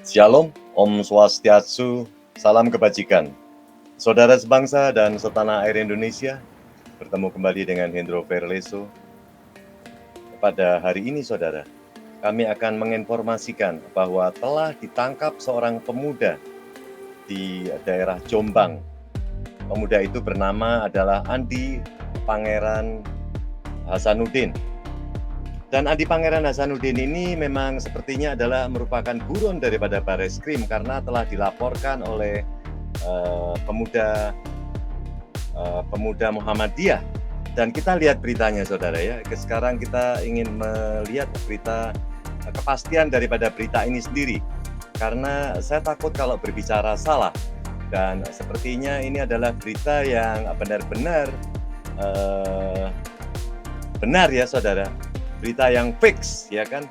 Shalom, Om Swastiastu, salam kebajikan. Saudara sebangsa dan setanah air Indonesia, bertemu kembali dengan Hendro Verleso. Pada hari ini, saudara, kami akan menginformasikan bahwa telah ditangkap seorang pemuda di daerah Jombang. Pemuda itu bernama adalah Andi Pangeran Hasanuddin. Dan Andi Pangeran Hasanuddin ini memang sepertinya adalah merupakan buron daripada Bareskrim karena telah dilaporkan oleh pemuda Muhammadiyah. Dan kita lihat beritanya, saudara ya. Sekarang kita ingin melihat berita kepastian daripada berita ini sendiri. Karena saya takut kalau berbicara salah. Dan sepertinya ini adalah berita yang benar-benar benar ya, saudara. Berita yang fix, ya kan?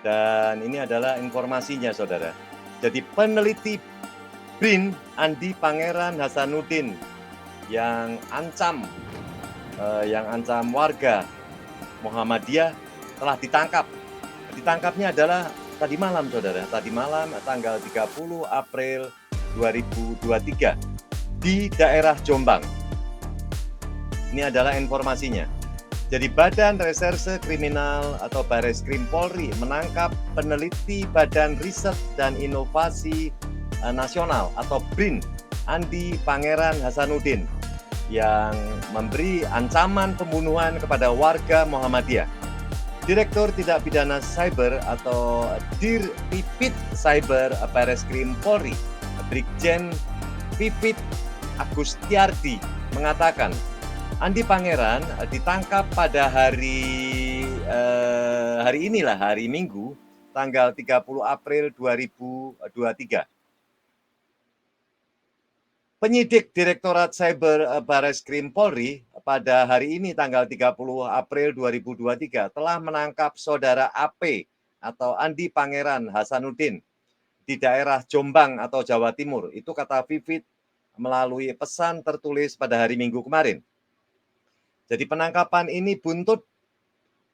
Dan ini adalah informasinya, saudara. Jadi peneliti BRIN Andi Pangeran Hasanuddin yang ancam warga Muhammadiyah telah ditangkap. Ditangkapnya adalah tadi malam, saudara. Tadi malam tanggal 30 April 2023 di daerah Jombang. Ini adalah informasinya. Jadi Badan Reserse Kriminal atau Bareskrim Polri menangkap peneliti Badan Riset dan Inovasi Nasional atau BRIN Andi Pangeran Hasanuddin yang memberi ancaman pembunuhan kepada warga Muhammadiyah. Direktur Tindak Pidana Cyber atau Dir Pipit Cyber Bareskrim Polri, Brigjen Pipit Agustiardi mengatakan Andi Pangeran ditangkap pada hari inilah, hari Minggu, tanggal 30 April 2023. Penyidik Direktorat Cyber Bareskrim Polri pada hari ini tanggal 30 April 2023 telah menangkap saudara AP atau Andi Pangeran Hasanuddin di daerah Jombang atau Jawa Timur. Itu kata Vivit melalui pesan tertulis pada hari Minggu kemarin. Jadi penangkapan ini buntut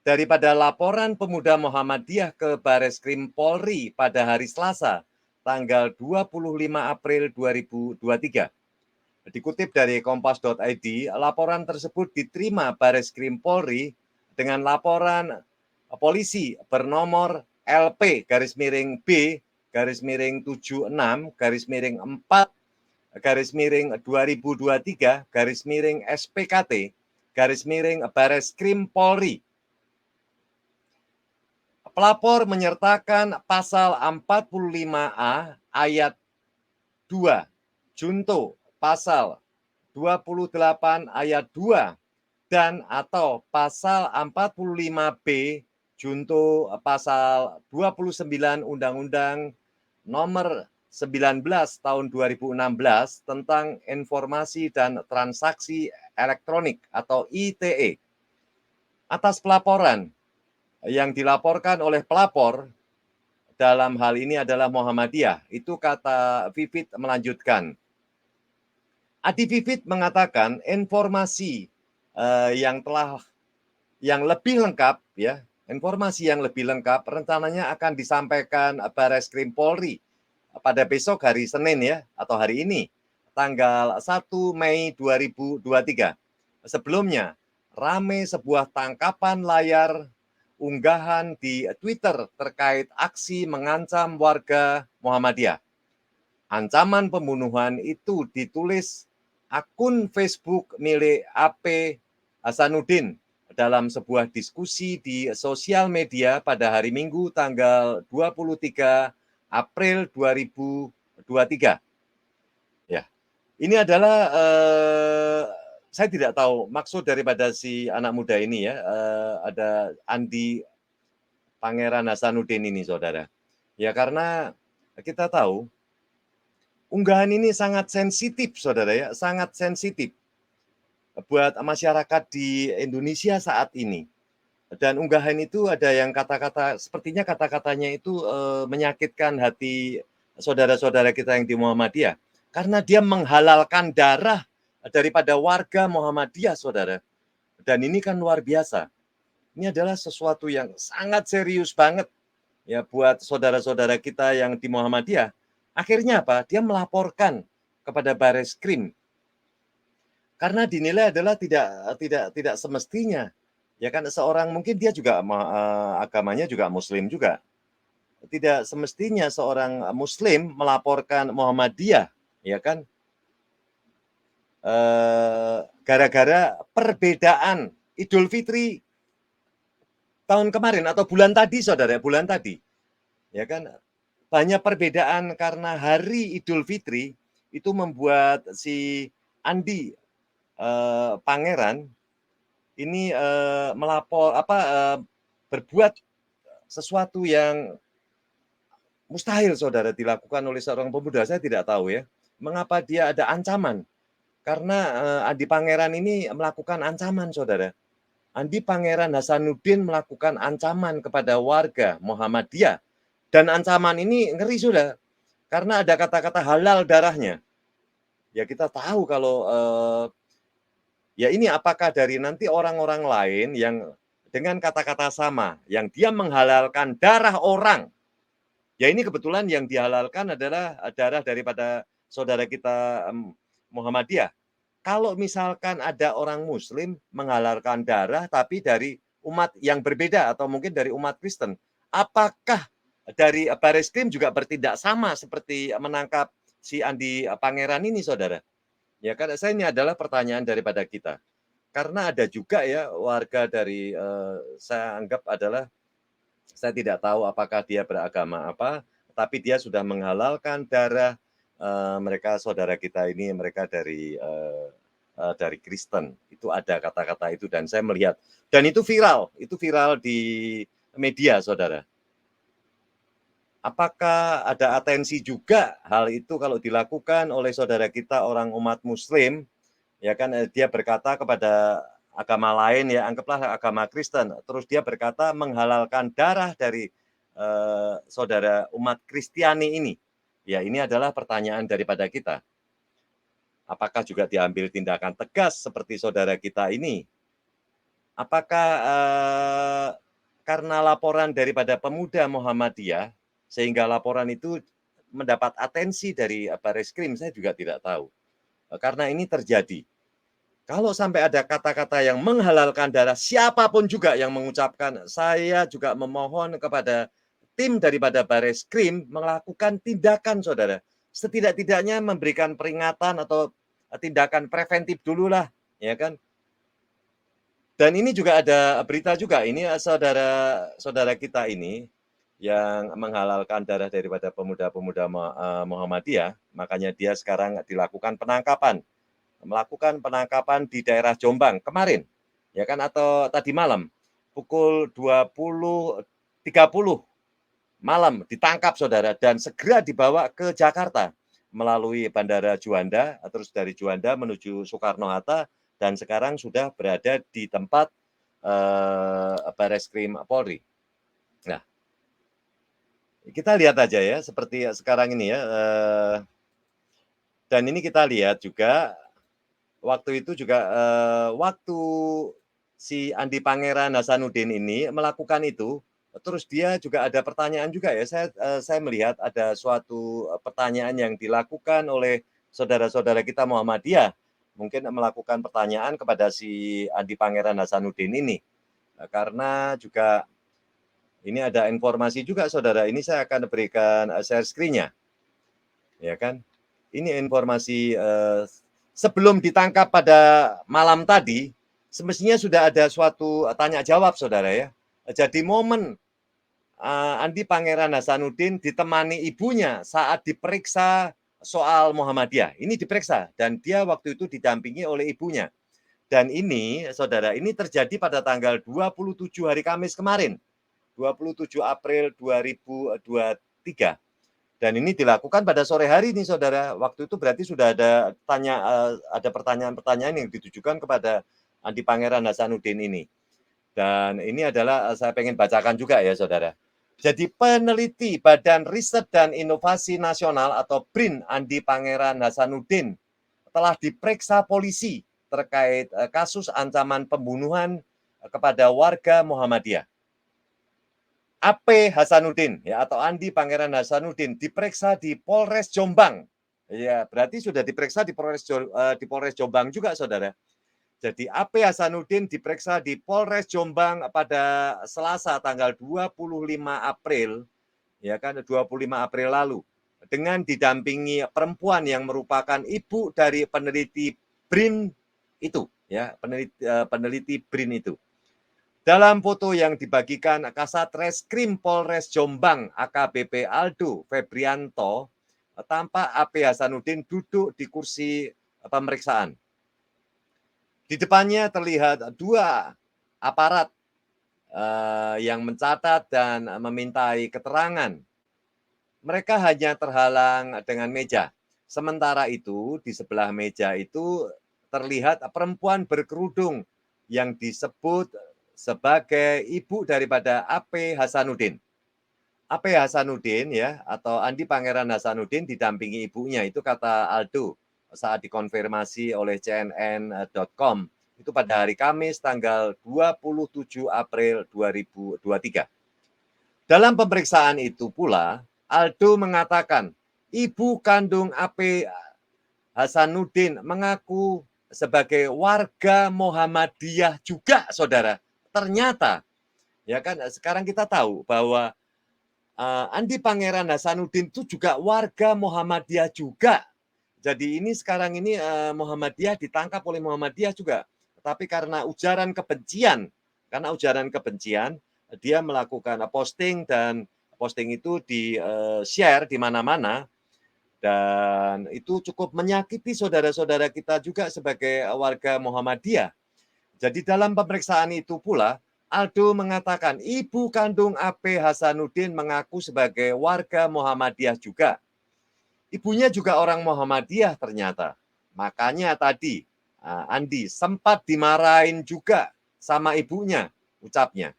daripada laporan pemuda Muhammadiyah ke Bareskrim Polri pada hari Selasa, tanggal 25 April 2023. Dikutip dari kompas.id, laporan tersebut diterima Bareskrim Polri dengan laporan polisi bernomor LP _B _76 _4 _2023 _SPKT Bareskrim Polri. Pelapor menyertakan pasal 45A ayat 2 junto pasal 28 ayat 2 dan atau pasal 45B junto pasal 29 Undang-Undang nomor 19 tahun 2016 tentang informasi dan transaksi elektronik atau ITE. Atas pelaporan yang dilaporkan oleh pelapor dalam hal ini adalah Muhammadiyah, itu kata Vivit melanjutkan. Adi Vivit mengatakan informasi yang lebih lengkap ya, informasi yang lebih lengkap rencananya akan disampaikan Bareskrim Polri pada besok hari Senin ya, atau hari ini, tanggal 1 Mei 2023. Sebelumnya, rame sebuah tangkapan layar unggahan di Twitter terkait aksi mengancam warga Muhammadiyah. Ancaman pembunuhan itu ditulis akun Facebook milik AP Hasanuddin dalam sebuah diskusi di sosial media pada hari Minggu tanggal 23 April 2023. Ya, ini adalah saya tidak tahu maksud daripada si anak muda ini ya, ada Andi Pangeran Hasanuddin ini, saudara. Ya karena kita tahu unggahan ini sangat sensitif, saudara ya, sangat sensitif buat masyarakat di Indonesia saat ini. Dan unggahan itu ada yang kata-kata, sepertinya kata-katanya itu menyakitkan hati saudara-saudara kita yang di Muhammadiyah. Karena dia menghalalkan darah daripada warga Muhammadiyah, saudara. Dan ini kan luar biasa. Ini adalah sesuatu yang sangat serius banget. ya buat saudara-saudara kita yang di Muhammadiyah. Akhirnya apa? Dia melaporkan kepada Bareskrim karena dinilai adalah tidak semestinya. Ya kan seorang mungkin dia juga agamanya juga muslim juga. Tidak semestinya seorang muslim melaporkan Muhammadiyah, ya kan, gara-gara perbedaan Idul Fitri tahun kemarin atau bulan tadi Saudara, bulan tadi. Ya kan, banyak perbedaan karena hari Idul Fitri itu membuat si Andi, Pangeran ini, berbuat sesuatu yang mustahil Saudara dilakukan oleh seorang pemuda, saya tidak tahu ya, mengapa dia ada ancaman. Karena, Andi Pangeran ini melakukan ancaman Saudara. Andi Pangeran Hasanuddin melakukan ancaman kepada warga Muhammadiyah dan ancaman ini ngeri sudah, karena ada kata-kata halal darahnya. Ya kita tahu kalau, ya ini apakah dari nanti orang-orang lain yang dengan kata-kata sama, yang dia menghalalkan darah orang. Ya ini kebetulan yang dihalalkan adalah darah daripada saudara kita, Muhammadiyah. Kalau misalkan ada orang muslim menghalalkan darah tapi dari umat yang berbeda atau mungkin dari umat Kristen, apakah dari Bareskrim juga bertindak sama seperti menangkap si Andi Pangeran ini, Saudara? Ya kan saya ini adalah pertanyaan daripada kita. Karena ada juga ya warga dari, saya anggap adalah saya tidak tahu apakah dia beragama apa, tapi dia sudah menghalalkan darah, mereka saudara kita ini mereka dari Kristen. Itu ada kata-kata itu dan saya melihat dan itu viral di media, Saudara. Apakah ada atensi juga hal itu kalau dilakukan oleh saudara kita orang umat muslim, ya kan, dia berkata kepada agama lain ya, anggaplah agama Kristen, terus dia berkata menghalalkan darah dari, saudara umat Kristiani ini. Ya ini adalah pertanyaan daripada kita. Apakah juga diambil tindakan tegas seperti saudara kita ini? Apakah, karena laporan daripada pemuda Muhammadiyah, sehingga laporan itu mendapat atensi dari Bareskrim, saya juga tidak tahu. Karena ini terjadi. Kalau sampai ada kata-kata yang menghalalkan darah, siapapun juga yang mengucapkan, saya juga memohon kepada tim daripada Bareskrim melakukan tindakan, Saudara. Setidak-tidaknya memberikan peringatan atau tindakan preventif dululah, ya kan? Dan ini juga ada berita juga, ini saudara kita ini yang menghalalkan darah daripada pemuda-pemuda Muhammadiyah, makanya dia sekarang dilakukan penangkapan, melakukan penangkapan di daerah Jombang kemarin, ya kan, atau tadi malam pukul 20.30 malam ditangkap Saudara dan segera dibawa ke Jakarta melalui Bandara Juanda, terus dari Juanda menuju Soekarno-Hatta dan sekarang sudah berada di tempat, Bareskrim Polri. Nah, kita lihat aja ya seperti sekarang ini ya, dan ini kita lihat juga waktu itu juga, waktu si Andi Pangeran Hasanuddin ini melakukan itu, terus dia juga ada pertanyaan juga ya, saya melihat ada suatu, pertanyaan yang dilakukan oleh saudara-saudara kita Muhammadiyah, mungkin melakukan pertanyaan kepada si Andi Pangeran Hasanuddin ini, karena juga ini ada informasi juga Saudara, ini saya akan berikan, share screen-nya, ya kan. Ini informasi, sebelum ditangkap pada malam tadi, semestinya sudah ada suatu tanya jawab Saudara ya. Jadi momen, Andi Pangeran Hasanuddin ditemani ibunya saat diperiksa soal Muhammadiyah. Ini diperiksa dan dia waktu itu didampingi oleh ibunya. Dan ini Saudara, ini terjadi pada tanggal 27 hari Kamis kemarin, 27 April 2023. Dan ini dilakukan pada sore hari nih Saudara. Waktu itu berarti sudah ada pertanyaan-pertanyaan yang ditujukan kepada Andi Pangeran Hasanuddin ini. Dan ini adalah saya pengen bacakan juga ya Saudara. Jadi peneliti Badan Riset dan Inovasi Nasional atau BRIN Andi Pangeran Hasanuddin telah diperiksa polisi terkait kasus ancaman pembunuhan kepada warga Muhammadiyah. AP Hasanuddin ya atau Andi Pangeran Hasanuddin diperiksa di Polres Jombang. Ya, berarti sudah diperiksa di Polres Jombang juga, Saudara. Jadi AP Hasanuddin diperiksa di Polres Jombang pada Selasa tanggal 25 April, ya kan, 25 April lalu dengan didampingi perempuan yang merupakan ibu dari peneliti BRIN itu, ya, peneliti BRIN itu. Dalam foto yang dibagikan Kasat Reskrim Polres Jombang AKBP Aldo Febrianto, tampak AP Hasanuddin duduk di kursi pemeriksaan. Di depannya terlihat dua aparat yang mencatat dan memintai keterangan. Mereka hanya terhalang dengan meja. Sementara itu, di sebelah meja itu terlihat perempuan berkerudung yang disebut sebagai ibu daripada AP Hasanuddin. AP Hasanuddin ya atau Andi Pangeran Hasanuddin didampingi ibunya, itu kata Aldo saat dikonfirmasi oleh CNN.com itu pada hari Kamis tanggal 27 April 2023. Dalam pemeriksaan itu pula Aldo mengatakan ibu kandung AP Hasanuddin mengaku sebagai warga Muhammadiyah juga, Saudara. Ternyata ya kan sekarang kita tahu bahwa Andi Pangeran Hasanuddin itu juga warga Muhammadiyah juga. Jadi ini sekarang ini Muhammadiyah ditangkap oleh Muhammadiyah juga. Tetapi karena ujaran kebencian, dia melakukan posting dan posting itu di-share di mana-mana dan itu cukup menyakiti saudara-saudara kita juga sebagai warga Muhammadiyah. Jadi dalam pemeriksaan itu pula Aldo mengatakan ibu kandung AP Hasanuddin mengaku sebagai warga Muhammadiyah juga. Ibunya juga orang Muhammadiyah ternyata. Makanya tadi Andi sempat dimarahin juga sama ibunya, ucapnya.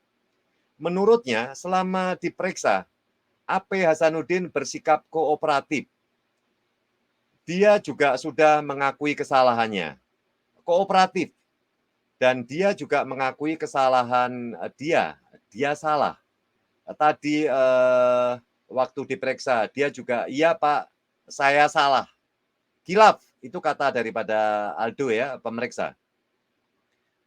Menurutnya selama diperiksa, AP Hasanuddin bersikap kooperatif. Dia juga sudah mengakui kesalahannya. Kooperatif. Dan dia juga mengakui kesalahan dia salah. Tadi waktu diperiksa, dia juga, iya Pak, saya salah. Khilaf, itu kata daripada Aldo ya, pemeriksa.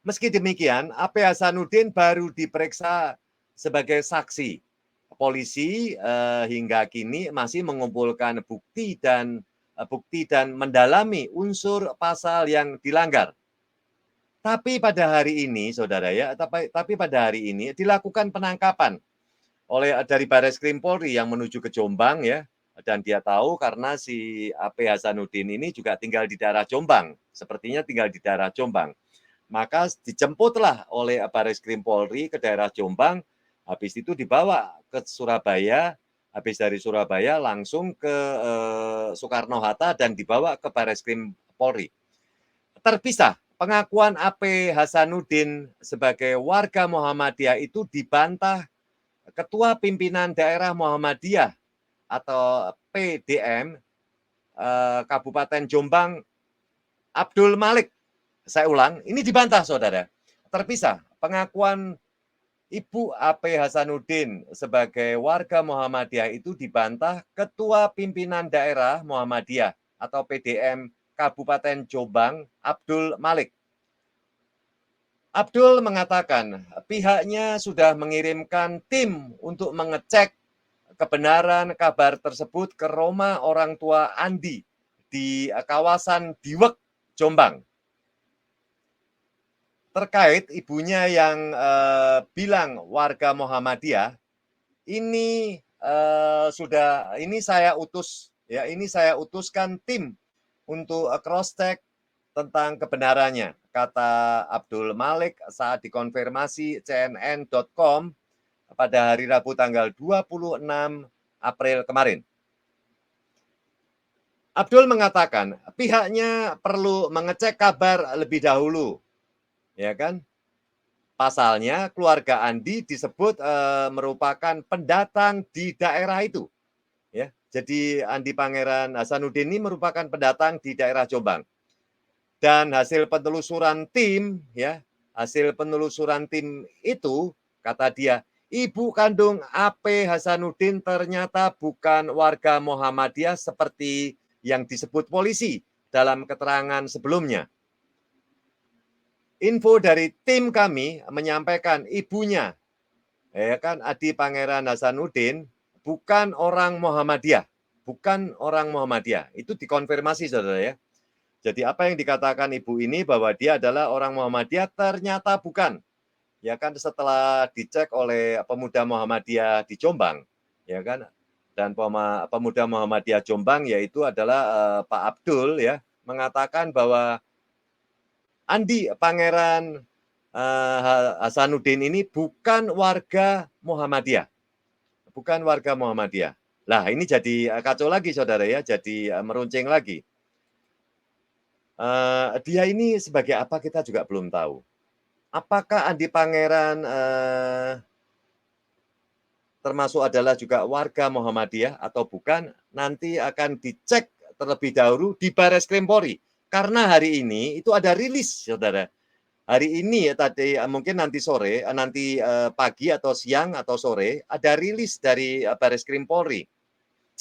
Meski demikian, AP Hasanuddin baru diperiksa sebagai saksi. Polisi hingga kini masih mengumpulkan bukti dan mendalami unsur pasal yang dilanggar. Tapi pada hari ini, Saudara ya, tapi pada hari ini dilakukan penangkapan dari Barreskrim Polri yang menuju ke Jombang ya, dan dia tahu karena si AP Hasanuddin ini juga tinggal di daerah Jombang, sepertinya tinggal di daerah Jombang. Maka dijemputlah oleh Barreskrim Polri ke daerah Jombang, habis itu dibawa ke Surabaya, habis dari Surabaya langsung ke Soekarno-Hatta dan dibawa ke Barreskrim Polri. Terpisah. Pengakuan AP Hasanuddin sebagai warga Muhammadiyah itu dibantah Ketua Pimpinan Daerah Muhammadiyah atau PDM Kabupaten Jombang Abdul Malik. Saya ulang, ini dibantah Saudara. Terpisah. Pengakuan Ibu AP Hasanuddin sebagai warga Muhammadiyah itu dibantah Ketua Pimpinan Daerah Muhammadiyah atau PDM Kabupaten Jombang Abdul Malik. Abdul mengatakan pihaknya sudah mengirimkan tim untuk mengecek kebenaran kabar tersebut ke rumah orang tua Andi di kawasan Diwek, Jombang. Terkait ibunya yang bilang warga Muhammadiyah, ini saya utuskan tim untuk cross check tentang kebenarannya, kata Abdul Malik saat dikonfirmasi CNN.com pada hari Rabu tanggal 26 April kemarin. Abdul mengatakan pihaknya perlu mengecek kabar lebih dahulu, ya kan? Pasalnya keluarga Andi disebut merupakan pendatang di daerah itu, ya. Jadi Andi Pangeran Hasanuddin ini merupakan pendatang di daerah Jombang. Dan hasil penelusuran tim itu, kata dia, ibu kandung AP Hasanuddin ternyata bukan warga Muhammadiyah seperti yang disebut polisi dalam keterangan sebelumnya. Info dari tim kami menyampaikan ibunya, ya kan, Adi Pangeran Hasanuddin bukan orang Muhammadiyah, bukan orang Muhammadiyah. Itu dikonfirmasi, saudara ya. Jadi apa yang dikatakan ibu ini bahwa dia adalah orang Muhammadiyah ternyata bukan. Ya kan, setelah dicek oleh pemuda Muhammadiyah di Jombang, ya kan, dan pemuda Muhammadiyah Jombang yaitu adalah Pak Abdul ya, mengatakan bahwa Andi Pangeran Hasanuddin ini bukan warga Muhammadiyah, bukan warga Muhammadiyah. Lah ini jadi kacau lagi saudara ya, jadi meruncing lagi. Dia ini sebagai apa kita juga belum tahu. Apakah Andi Pangeran termasuk adalah juga warga Muhammadiyah atau bukan, nanti akan dicek terlebih dahulu di Barreskrim Polri. Karena hari ini itu ada rilis, saudara. Hari ini ya tadi mungkin nanti sore, nanti pagi atau siang atau sore ada rilis dari Barreskrim Polri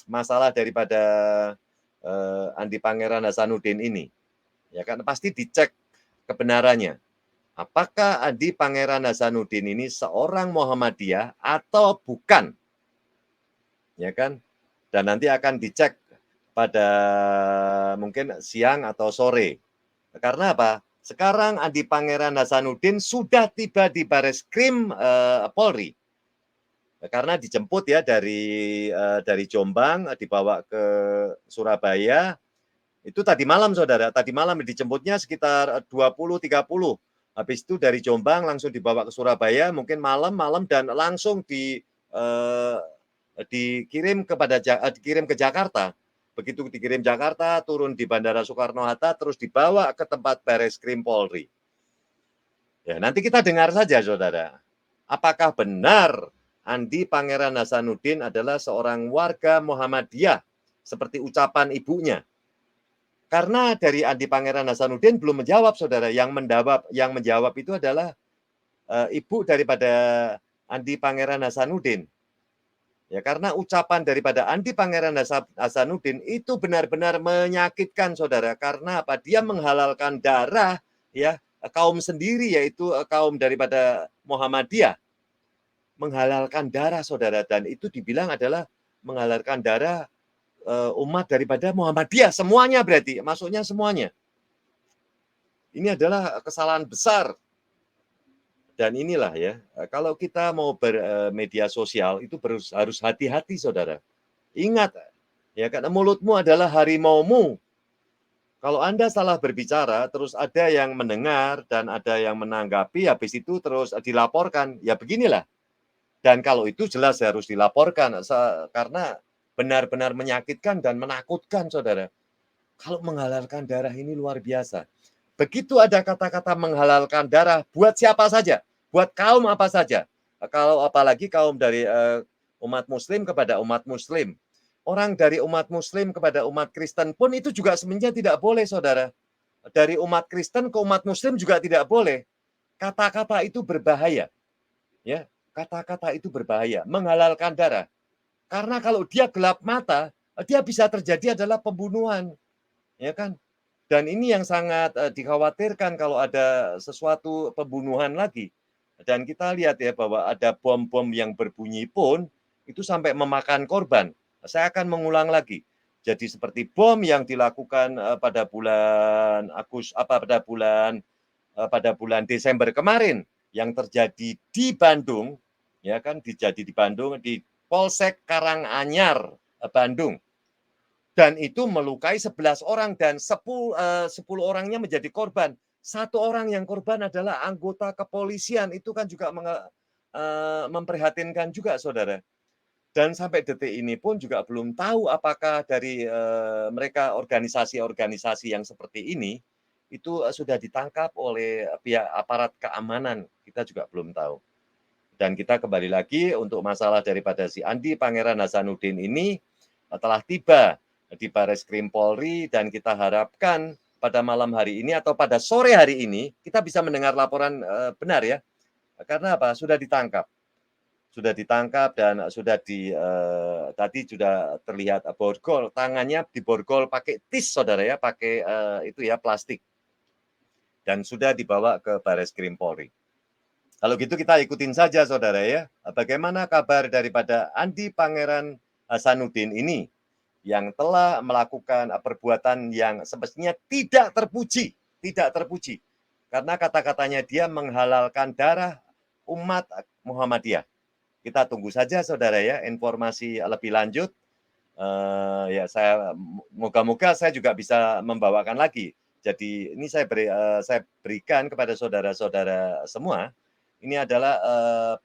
masalah daripada Andi Pangeran Hasanuddin ini. Ya kan pasti dicek kebenarannya. Apakah Andi Pangeran Hasanuddin ini seorang Muhammadiyah atau bukan? Ya kan? Dan nanti akan dicek pada mungkin siang atau sore. Karena apa? Sekarang Andi Pangeran Hasanuddin sudah tiba di Barreskrim Polri. Karena dijemput ya dari Jombang dibawa ke Surabaya. Itu tadi malam saudara, tadi malam dijemputnya sekitar 20.30. Habis itu dari Jombang langsung dibawa ke Surabaya, mungkin malam dan langsung dikirim dikirim ke Jakarta. Begitu dikirim Jakarta, turun di Bandara Soekarno-Hatta, terus dibawa ke tempat Barreskrim Polri. Ya, nanti kita dengar saja saudara. Apakah benar Andi Pangeran Hasanuddin adalah seorang warga Muhammadiyah seperti ucapan ibunya? Karena dari Andi Pangeran Hasanuddin belum menjawab, saudara. Yang menjawab itu adalah ibu daripada Andi Pangeran Hasanuddin. Ya, karena ucapan daripada Andi Pangeran Hasanuddin itu benar-benar menyakitkan, saudara. Karena apa? Dia menghalalkan darah, ya, kaum sendiri, yaitu kaum daripada Muhammadiyah, menghalalkan darah, saudara. Dan itu dibilang adalah menghalalkan darah umat daripada Muhammadiyah, semuanya berarti, masuknya semuanya. Ini adalah kesalahan besar. Dan inilah ya, kalau kita mau bermedia sosial itu harus hati-hati saudara. Ingat, ya kan mulutmu adalah harimaumu. Kalau Anda salah berbicara, terus ada yang mendengar dan ada yang menanggapi, habis itu terus dilaporkan, ya beginilah. Dan kalau itu jelas harus dilaporkan, karena benar-benar menyakitkan dan menakutkan, saudara. Kalau menghalalkan darah ini luar biasa. Begitu ada kata-kata menghalalkan darah, buat siapa saja, buat kaum apa saja. Kalau apalagi kaum dari umat muslim kepada umat muslim. Orang dari umat muslim kepada umat Kristen pun itu juga sebenarnya tidak boleh, saudara. Dari umat Kristen ke umat muslim juga tidak boleh. Kata-kata itu berbahaya. Ya, kata-kata itu berbahaya, menghalalkan darah. Karena kalau dia gelap mata, dia bisa terjadi adalah pembunuhan. Ya kan? Dan ini yang sangat dikhawatirkan kalau ada sesuatu pembunuhan lagi. Dan kita lihat ya bahwa ada bom-bom yang berbunyi pun itu sampai memakan korban. Saya akan mengulang lagi. Jadi seperti bom yang dilakukan pada bulan Desember kemarin yang terjadi di Bandung, ya kan, di Bandung di Polsek Karanganyar, Bandung. Dan itu melukai 11 orang dan 10 orangnya menjadi korban. Satu orang yang korban adalah anggota kepolisian. Itu kan juga memprihatinkan juga, saudara. Dan sampai detik ini pun juga belum tahu apakah dari mereka organisasi-organisasi yang seperti ini itu sudah ditangkap oleh pihak aparat keamanan. Kita juga belum tahu. Dan kita kembali lagi untuk masalah daripada si Andi Pangeran Hasanuddin ini telah tiba di Barreskrim Polri dan kita harapkan pada malam hari ini atau pada sore hari ini kita bisa mendengar laporan benar ya. Karena apa? Sudah ditangkap. sudah ditangkap dan sudah tadi sudah terlihat borgol, tangannya diborgol pakai tis Saudara ya, pakai, itu ya plastik dan sudah dibawa ke Bareskrim Polri. Kalau gitu kita ikutin saja Saudara ya, bagaimana kabar daripada Andi Pangeran Hasanuddin ini yang telah melakukan perbuatan yang semestinya tidak terpuji. Karena kata-katanya dia menghalalkan darah umat Muhammadiyah. Kita tunggu saja Saudara ya informasi lebih lanjut. Ya saya moga-moga saya juga bisa membawakan lagi. Jadi ini saya berikan kepada saudara-saudara semua, ini adalah,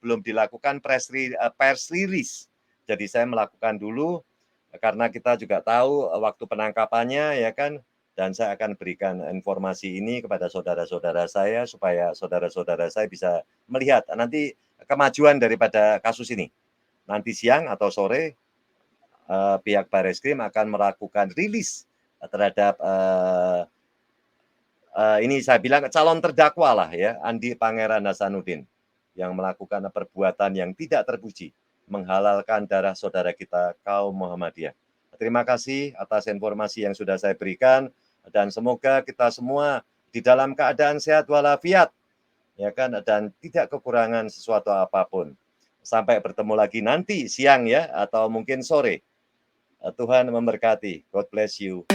belum dilakukan pers release. Jadi saya melakukan dulu, karena kita juga tahu, waktu penangkapannya ya kan, dan saya akan berikan informasi ini kepada saudara-saudara saya, supaya saudara-saudara saya bisa melihat nanti kemajuan daripada kasus ini. Nanti siang atau sore, pihak Bareskrim akan melakukan rilis terhadap, ini saya bilang calon terdakwa lah ya, Andi Pangeran Hasanuddin, yang melakukan perbuatan yang tidak terpuji, menghalalkan darah saudara kita kaum Muhammadiyah. Terima kasih atas informasi yang sudah saya berikan, dan semoga kita semua di dalam keadaan sehat walafiat, ya kan, dan tidak kekurangan sesuatu apapun. Sampai bertemu lagi nanti siang ya, atau mungkin sore. Tuhan memberkati. God bless you.